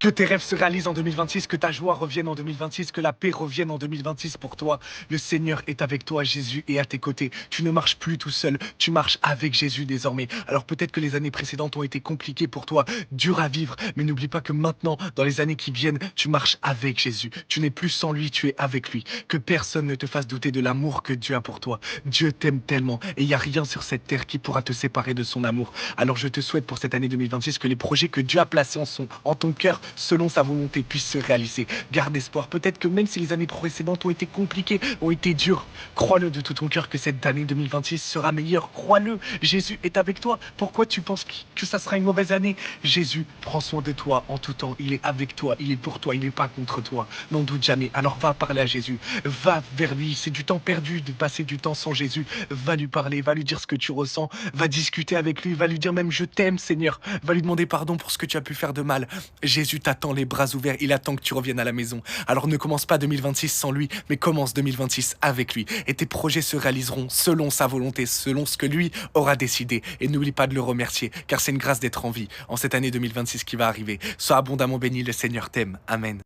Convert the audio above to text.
Que tes rêves se réalisent en 2026, que ta joie revienne en 2026, que la paix revienne en 2026 pour toi. Le Seigneur est avec toi, Jésus est à tes côtés. Tu ne marches plus tout seul, tu marches avec Jésus désormais. Alors peut-être que les années précédentes ont été compliquées pour toi, dures à vivre, mais n'oublie pas que maintenant, dans les années qui viennent, tu marches avec Jésus. Tu n'es plus sans lui, tu es avec lui. Que personne ne te fasse douter de l'amour que Dieu a pour toi. Dieu t'aime tellement et il n'y a rien sur cette terre qui pourra te séparer de son amour. Alors je te souhaite pour cette année 2026 que les projets que Dieu a placés en ton cœur selon sa volonté, puisse se réaliser. Garde espoir. Peut-être que même si les années précédentes ont été compliquées, ont été dures, crois-le de tout ton cœur que cette année 2026 sera meilleure. Crois-le. Jésus est avec toi. Pourquoi tu penses que ça sera une mauvaise année? Jésus prend soin de toi en tout temps. Il est avec toi. Il est pour toi. Il n'est pas contre toi. N'en doute jamais. Alors va parler à Jésus. Va vers lui. C'est du temps perdu de passer du temps sans Jésus. Va lui parler. Va lui dire ce que tu ressens. Va discuter avec lui. Va lui dire même je t'aime, Seigneur. Va lui demander pardon pour ce que tu as pu faire de mal. Jésus t'attend les bras ouverts, il attend que tu reviennes à la maison. Alors ne commence pas 2026 sans lui, mais commence 2026 avec lui. Et tes projets se réaliseront selon sa volonté, selon ce que lui aura décidé. Et n'oublie pas de le remercier, car c'est une grâce d'être en vie en cette année 2026 qui va arriver. Sois abondamment béni, le Seigneur t'aime. Amen.